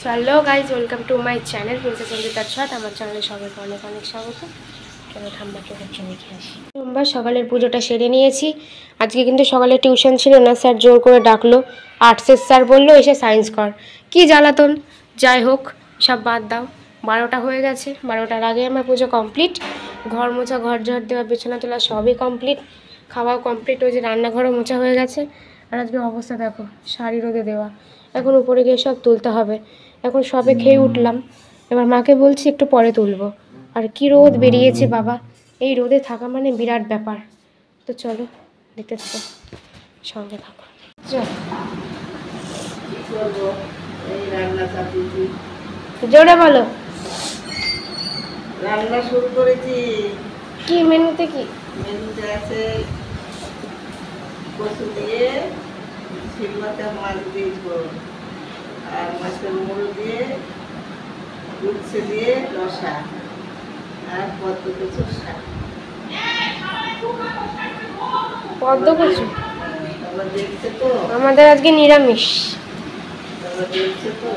Hello guys, welcome to my channel princess সঙ্গীতার ছট। আমার চ্যানেলে সবাইকে অনেক অনেক স্বাগত। কেন ঠাম্মাকে হচ্ছে দেখে আসি। সোমবার সকালের পুজোটা সেরে নিয়েছি। আজকে কিন্তু সকালে টিউশন ছিল না, স্যার জোর করে ডাকলো। আর্টসের স্যার বললো এসে সায়েন্স কর। কি জ্বালাতন! যাই হোক, সব বাদ দাও। 12টা হয়ে গেছে, 12টার আগে আমার পুজো কমপ্লিট। ঘর মোছা, ঘর ঝাড় দেওয়া, বিছানা তোলা সবই কমপ্লিট। খাওয়াও কমপ্লিট, ওই যে রান্নাঘরও মোছা হয়ে গেছে। আর আজকে অবস্থা দেখো, শাড়ি রোদে দেওয়া, এখন উপরে গিয়ে সব তুলতে হবে। এখন সবে খেয়ে উঠলাম, এবার মাকে বলছি একটু পরে তুলবো। আর কি রোদ বেরিয়েছে বাবা, এই রোদে থাকা মানে বিরাট ব্যাপার। তো চলো দেখতে থাকো, সঙ্গে থাকো। জোরে বলো। রান্না শুরু করেছি। কি মেনুতে? কি মেনুতে আছে কচু দিয়ে শিলমাতে মাছ দিয়েছো, আর মাছের মুড়ো দিয়ে উচ্ছে দিয়ে রসা, আর পদ্ম কচুর শাক। পদ্ম কচু আবার দেখছে তো, আমাদের আজকে নিরামিষ। আবার দেখছে তো,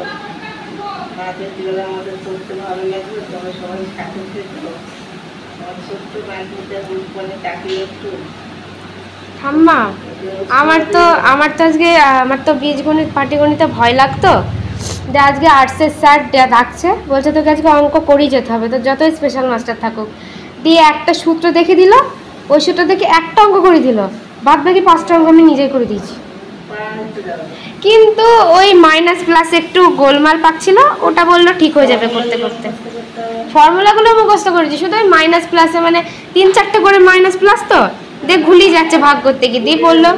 রাতের বেলা আমাদের করতে ভালো লাগবে, তবে সবাই সাথে খেতো। আমার ছোট্ট বাড়িটা মানে তাকিয়ে একটু ঠাম্মা, আমার তো আজকে আমার তো বীজগণিত পাটিগণিতে ভয় লাগতো। যে আজকে আর্টসের স্যার ডাকছে, বলছে তোকে আজকে অঙ্ক করেই যেতে হবে, তো যতই স্পেশাল মাস্টার থাকুক। দিয়ে একটা সূত্র দেখে দিল, ওই সূত্র দেখে একটা অঙ্ক করে দিল, বাদ বাকি 5টা অঙ্ক আমি নিজেই করে দিয়েছি। কিন্তু ওই মাইনাস প্লাস একটু গোলমাল পাচ্ছিল, ওটা বললো ঠিক হয়ে যাবে করতে করতে। ফর্মুলাগুলো মুখস্থ করেছি, শুধু ওই মাইনাস প্লাসে মানে 3-4টে করে মাইনাস প্লাস তো দিয়ে ঘুলিয়ে যাচ্ছে ভাগ করতে গিয়ে। দিয়ে বললো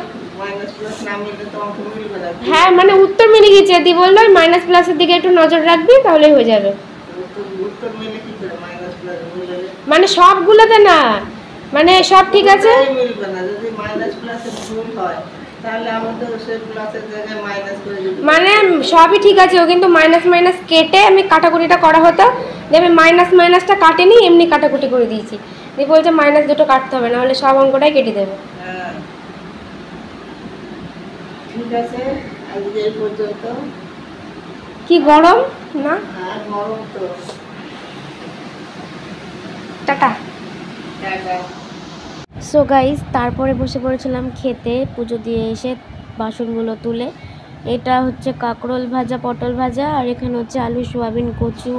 হ্যাঁ, মানে উত্তর মিলে গেছে। দিয়ে বললো ওই মাইনাস প্লাসের দিকে একটু নজর রাখবি, তাহলেই হয়ে যাবে। মানে সবগুলোতে না, মানে সব ঠিক আছে, মানে সবই ঠিক আছে। ও কিন্তু মাইনাস মাইনাস কেটে আমি কাটাকুটিটা করা হতো, যে আমি মাইনাস মাইনাসটা কাটেনি, এমনি কাটাকুটি করে দিয়েছি। দিয়ে বলছে মাইনাস দুটো কাটতে হবে, না হলে সব অঙ্কটাই কেটে দেবে। ঠিক আছে, আজকে এই পর্যন্ত। কি গরম না, গরম তো। টাটা। সো গাইস, তারপরে বসে পড়েছিলাম খেতে, পুজো দিয়ে এসে বাসনগুলো তুলে। এটা হচ্ছে কাঁকরোল ভাজা, পটল ভাজা, আর এখানে হচ্ছে আলু, সোয়াবিন, কচু,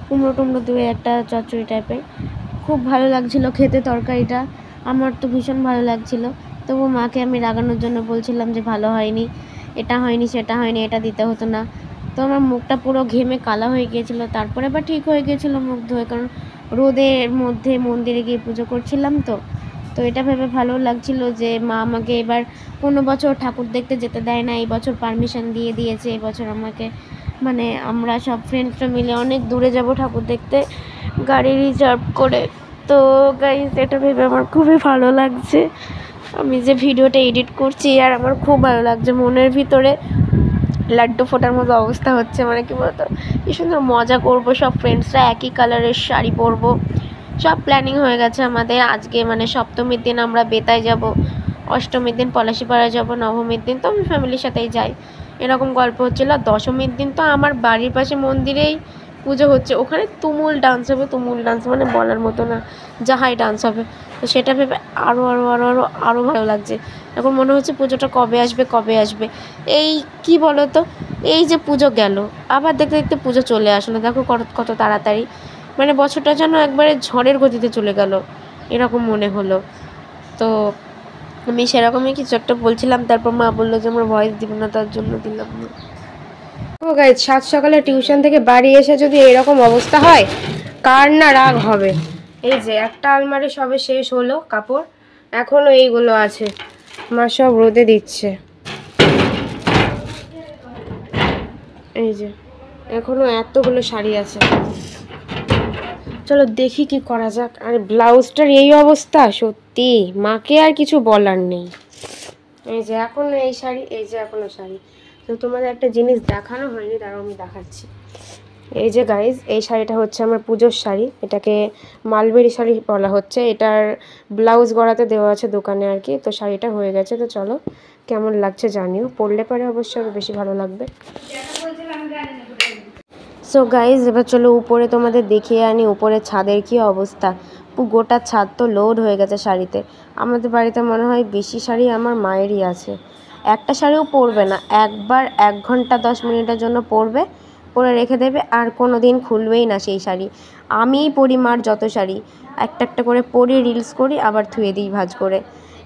কুমড়ো টুমড়ো দিয়ে একটা চচ্চড়ি টাইপের। খুব ভালো লাগছিল খেতে তরকারিটা, আমার তো ভীষণ ভালো লাগছিল। তবু মাকে আমি রাগানোর জন্য বলছিলাম যে ভালো হয়নি, এটা হয়নি, সেটা হয়নি, এটা দিতে হতো না। তো আমার মুখটা পুরো ঘেমে কালা হয়ে গিয়েছিলো। তারপরে আবার ঠিক হয়ে গিয়েছিলো মুখ ধুয়ে, কারণ রোদের মধ্যে মন্দিরে গিয়ে পুজো করছিলাম। তো এটা ভেবে ভালো লাগছিল যে মা আমাকে এবার কোনো বছর ঠাকুর দেখতে যেতে দেয় না, এই বছর পারমিশন দিয়ে দিয়েছে। এই বছর আমাকে মানে আমরা সব ফ্রেন্ডসরা মিলে অনেক দূরে যাব ঠাকুর দেখতে, গাড়ি রিজার্ভ করে। তো গাইস, এটা ভেবে আমার খুবই ভালো লাগছে। আমি যে ভিডিওটা এডিট করছি আর আমার খুব ভালো লাগছে, মনের ভিতরে লাড্ডু ফোটার মতো অবস্থা হচ্ছে। মানে কি বলতো, কি সুন্দর মজা করব, সব ফ্রেন্ডসরা একই কালারের শাড়ি পরবো, সব প্ল্যানিং হয়ে গেছে আমাদের। আজকে মানে সপ্তমীর দিন আমরা বেতায় যাব, অষ্টমীর দিন পলাশিপাড়া যাব, নবমীর দিন তো আমি ফ্যামিলির সাথেই যাই, এরকম গল্প হচ্ছিল। আর দশমীর দিন তো আমার বাড়ির পাশে মন্দিরেই পুজো হচ্ছে, ওখানে তুমুল ডান্স হবে, তুমুল ডান্স মানে বলার মতো না, যাহাই ডান্স হবে। তো সেটা ভেবে আরও আরও আরও আরও আরও ভালো লাগছে। এখন মনে হচ্ছে পুজোটা কবে আসবে কবে আসবে। এই কি বলো তো, এই যে পুজো গেল, আবার দেখতে দেখতে পুজো চলে আসলো, দেখো কত তাড়াতাড়ি। মানে বছরটা যেন একবারে ঝড়ের গতিতে চলে গেল, এরকম মনে হলো। তো আমি সেরকমই কিছু একটা বলছিলাম, তারপর মা বললো যে আমার ভয়েস দিব না, তার জন্য দিলাম না। ও গাইস, সাত সকালে টিউশন থেকে বাড়ি এসে যদি এরকম অবস্থা হয়, কার না রাগ হবে। এই যে একটা আলমারি সবে শেষ হলো কাপড়, এখনও এইগুলো আছে, মা সব রোদে দিচ্ছে। এই যে এখনও এতগুলো শাড়ি আছে, চলো দেখি কি করা যাক। আর ব্লাউজটার এই অবস্থা, সত্যি মাকে আর কিছু বলার নেই। এই যে এখনো এই শাড়ি, এই যে এখনো শাড়ি। তো তোমাদের একটা জিনিস দেখানো হয়নি, দাঁড়াও আমি দেখাচ্ছি। এই যে গাইজ, এই শাড়িটা হচ্ছে আমার পুজোর শাড়ি, এটাকে মালবেরি শাড়ি বলা হচ্ছে। এটার ব্লাউজ গড়াতে দেওয়া আছে দোকানে আর কি। তো শাড়িটা হয়ে গেছে, তো চলো কেমন লাগছে জানিও, পরলে পরে অবশ্যই আরও বেশি ভালো লাগবে। সো গাইজ এবার চলো উপরে তোমাদের দেখিয়ে আনি উপরে ছাদের কি অবস্থা। গোটা ছাদ তো লোড হয়ে গেছে শাড়িতে। আমাদের বাড়িতে মনে হয় বেশি শাড়ি আমার মায়েরই আছে। একটা শাড়িও পরবে না, একবার 1 ঘন্টা 10 মিনিটের জন্য পরবে, পরে রেখে দেবে, আর কোনো দিন খুলবেই না সেই শাড়ি। আমিই পরি মার যত শাড়ি, একটা একটা করে পরি, রিলস করি, আবার ধুয়ে দিই ভাঁজ করে।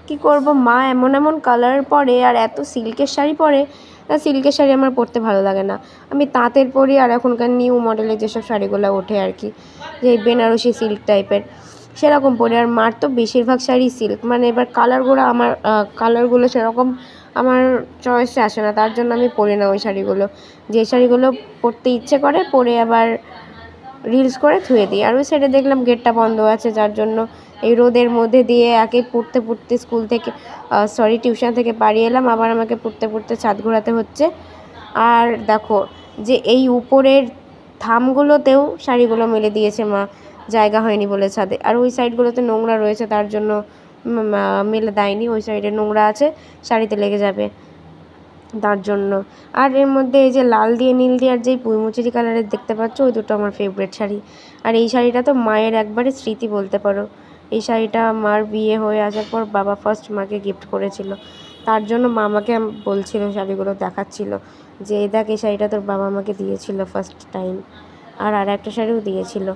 কি করব, মা এমন এমন কালার পরে আর এত সিল্কের শাড়ি পরে। সিল্কের শাড়ি আমার পরতে ভালো লাগে না, আমি তাঁতের পরি, আর এখনকার নিউ মডেলের যেসব শাড়িগুলো ওঠে আর কি, যে বেনারসি সিল্ক টাইপের, সেরকম পরি। আর মার তো বেশিরভাগ শাড়ি সিল্ক, মানে এবার কালারগুলো সেরকম আমার চয়েসে আসে না, তার জন্য আমি পরি না ওই শাড়িগুলো। যে শাড়িগুলো পরতে ইচ্ছে করে পরে আবার রিলস করে ধুয়ে দিই। আর ওই সাইডে দেখলাম গেটটা বন্ধ আছে, যার জন্য এই রোদের মধ্যে দিয়ে একে পড়তে স্কুল থেকে টিউশন থেকে বাড়ি এলাম, আবার আমাকে পড়তে ছাদ ঘোরাতে হচ্ছে। আর দেখো যে এই উপরের থামগুলোতেও শাড়িগুলো মেলে দিয়েছে মা, জায়গা হয়নি বলে ছাদে। আর ওই সাইডগুলোতে নোংরা রয়েছে, তার জন্য মেলে দেয়নি। ওই সাইডে নোংরা আছে, শাড়িতে লেগে যাবে তার জন্য। আর এর মধ্যে এই যে লাল দিয়ে নীল দিয়ে আর যেই পুঁইমুচুরি কালারের দেখতে পাচ্ছ, ওই দুটো আমার ফেভারিট শাড়ি। আর এই শাড়িটা তো মায়ের একবারে স্মৃতি বলতে পারো। এই শাড়িটা মার বিয়ে হয়ে আসার পর বাবা ফার্স্ট মাকে গিফট করেছিল, তার জন্য মা আমাকে বলছিল, শাড়িগুলো দেখাচ্ছিল যে এই দেখ, এই শাড়িটা তোর বাবা আমাকে দিয়েছিল ফার্স্ট টাইম। আর একটা শাড়িও দিয়েছিল।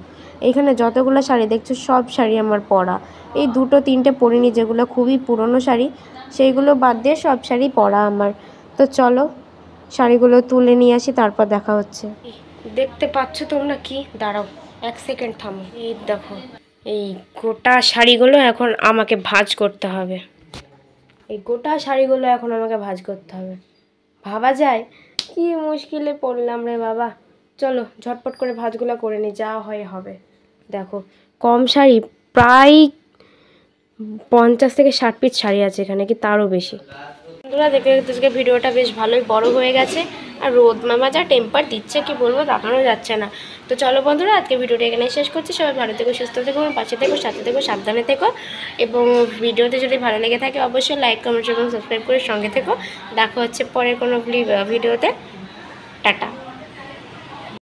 এইখানে যতগুলো শাড়ি দেখছো সব শাড়ি আমার পরা, এই 2-3টে পরিনি যেগুলো খুবই পুরনো শাড়ি, সেইগুলো বাদ দিয়ে সব শাড়ি পরা আমার। তো চলো শাড়িগুলো তুলে নিয়ে আসি, তারপর দেখা হচ্ছে। দেখতে পাচ্ছ তোমরা কি, দাঁড়াও 1 সেকেন্ড থামো। এই দেখো এই গোটা শাড়িগুলো এখন আমাকে ভাঁজ করতে হবে। এই গোটা শাড়িগুলো এখন আমাকে ভাঁজ করতে হবে। ভাবা যায় কি মুশকিলে পড়লাম রে বাবা। চলো ঝটপট করে ভাঁজগুলো করে নিই, যা হয় হবে। দেখো কম শাড়ি, প্রায় 50 থেকে 60 পিস শাড়ি আছে এখানে, কি তারও বেশি। বন্ধুরা দেখতে দেখতে ভিডিওটা বেশ ভালোই বড় হয়ে গেছে, আর রোদ মামা যা টেম্পার দিচ্ছে কি বলবো, তাকানো যাচ্ছে না। তো চলো বন্ধুরা, আজকে ভিডিওটা এখানে শেষ করছি। সবাই ভালো থেকো, সুস্থ থেকো, আমার পাশে থেকো, সাথে থেকো, সাবধানে থেকো। এবং ভিডিওতে যদি ভালো লেগে থাকে অবশ্যই লাইক, কমেন্ট এবং সাবস্ক্রাইব করে সঙ্গে থেকো। দেখা হচ্ছে পরের কোনো ভিডিওতে। টাটা।